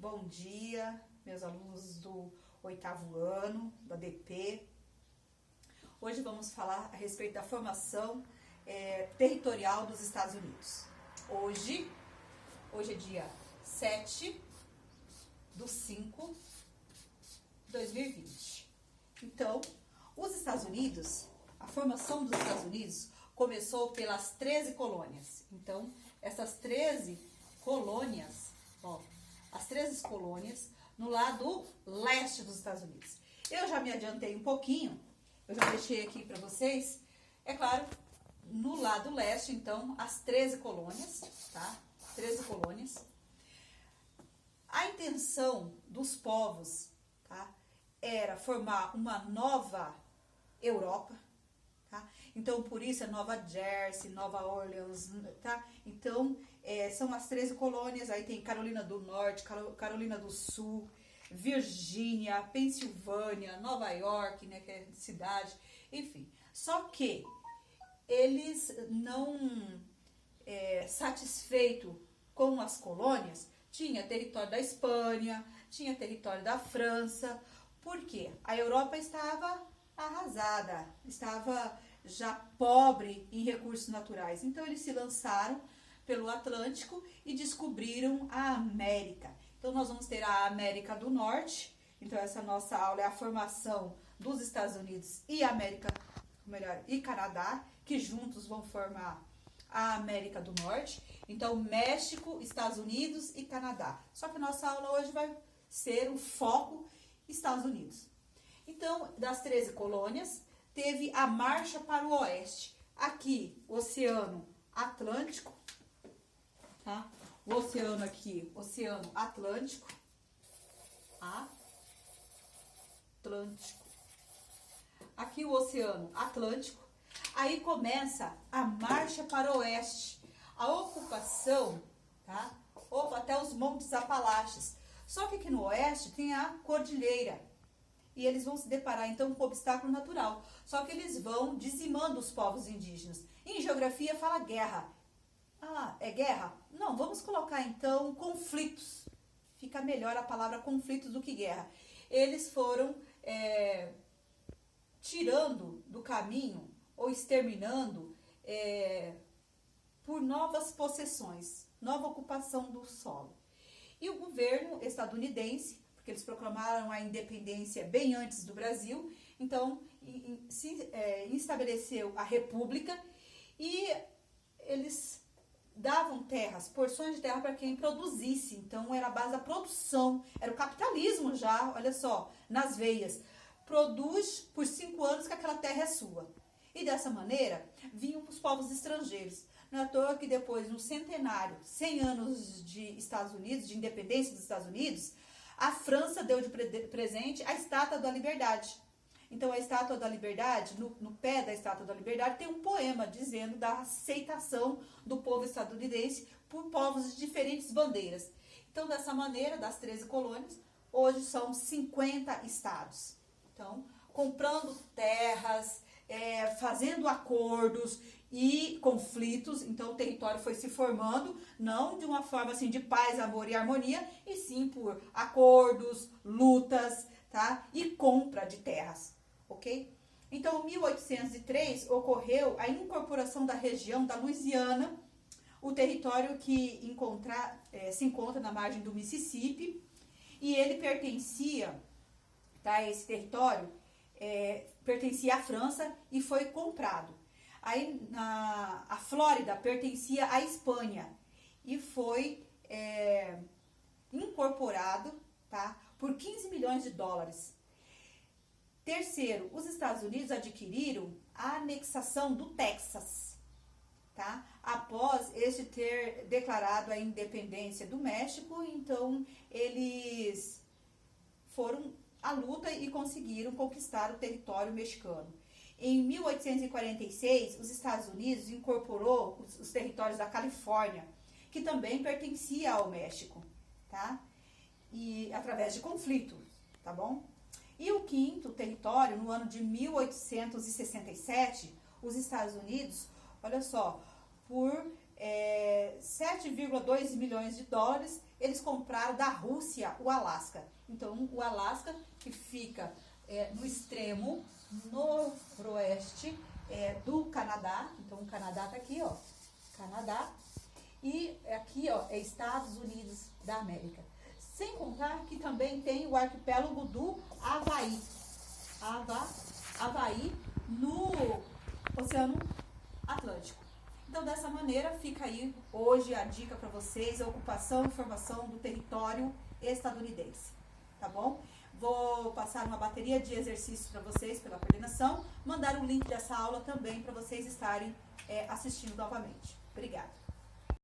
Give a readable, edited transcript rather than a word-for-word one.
Bom dia, meus alunos do 8º ano, da DP. Hoje vamos falar a respeito da formação territorial dos Estados Unidos. Hoje é dia 7/5/2020. Então, os Estados Unidos, a formação dos Estados Unidos começou pelas 13 colônias. Então, essas 13 colônias, as 13 colônias no lado leste dos Estados Unidos. Eu já me adiantei um pouquinho, eu já deixei aqui para vocês, é claro, no lado leste, então, as 13 colônias, tá? 13 colônias. A intenção dos povos, tá, era formar uma nova Europa, tá? Então, por isso é Nova Jersey, Nova Orleans, tá? Então, são as 13 colônias, aí tem Carolina do Norte, Carolina do Sul, Virgínia, Pensilvânia, Nova York, né, que é cidade, enfim. Só que eles não satisfeitos com as colônias, tinha território da Espanha, tinha território da França, porque a Europa estava arrasada, estava já pobre em recursos naturais. Então eles se lançaram pelo Atlântico e descobriram a América. Então nós vamos ter a América do Norte. Então essa nossa aula é a formação dos Estados Unidos e e Canadá, que juntos vão formar a América do Norte. Então México, Estados Unidos e Canadá. Só que nossa aula hoje vai ser o foco Estados Unidos. Então, das 13 colônias, teve a marcha para o oeste. Aqui, Oceano Atlântico, tá? O oceano aqui, Oceano Atlântico. Aqui o Oceano Atlântico. Aí começa a marcha para o oeste. A ocupação, tá? Até os Montes Apalaches. Só que aqui no oeste tem a cordilheira. E eles vão se deparar, então, com obstáculo natural. Só que eles vão dizimando os povos indígenas. Em geografia fala guerra. Ah, é guerra? Não, vamos colocar, então, conflitos. Fica melhor a palavra conflitos do que guerra. Eles foram tirando do caminho ou exterminando por novas possessões, nova ocupação do solo. E o governo estadunidense, porque eles proclamaram a independência bem antes do Brasil, então se estabeleceu a república e eles davam terras, porções de terra para quem produzisse. Então era a base da produção, era o capitalismo já, olha só, nas veias. Produz por 5 anos que aquela terra é sua. E dessa maneira vinham os povos estrangeiros. Não é à toa que depois, no centenário, 100 anos de Estados Unidos, de independência dos Estados Unidos, a França deu de presente a Estátua da Liberdade. Então, a Estátua da Liberdade, no pé da Estátua da Liberdade, tem um poema dizendo da aceitação do povo estadunidense por povos de diferentes bandeiras. Então, dessa maneira, das 13 colônias, hoje são 50 estados. Então, comprando terras, fazendo acordos e conflitos, então o território foi se formando, não de uma forma assim de paz, amor e harmonia, e sim por acordos, lutas, tá? E compra de terras, ok? Então, em 1803, ocorreu a incorporação da região da Louisiana, o território que se encontra na margem do Mississippi, e ele pertencia, tá? Esse território pertencia à França e foi comprado. Aí a Flórida pertencia à Espanha e foi incorporado, tá, por 15 milhões de dólares. Terceiro, os Estados Unidos adquiriram a anexação do Texas, tá, após este ter declarado a independência do México. Então eles foram à luta e conseguiram conquistar o território mexicano. Em 1846, os Estados Unidos incorporou os territórios da Califórnia, que também pertencia ao México, tá? E através de conflito, tá bom? E o quinto território, no ano de 1867, os Estados Unidos, olha só, por 7,2 milhões de dólares, eles compraram da Rússia o Alasca. Então, o Alasca, que fica no extremo noroeste do Canadá. Então, o Canadá tá aqui, ó, Canadá. E aqui, ó, é Estados Unidos da América. Sem contar que também tem o arquipélago do Havaí. Havaí no Oceano Atlântico. Então, dessa maneira, fica aí hoje a dica para vocês, a ocupação e formação do território estadunidense, tá bom? Vou passar uma bateria de exercícios para vocês pela coordenação, mandar o link dessa aula também para vocês estarem assistindo novamente. Obrigada.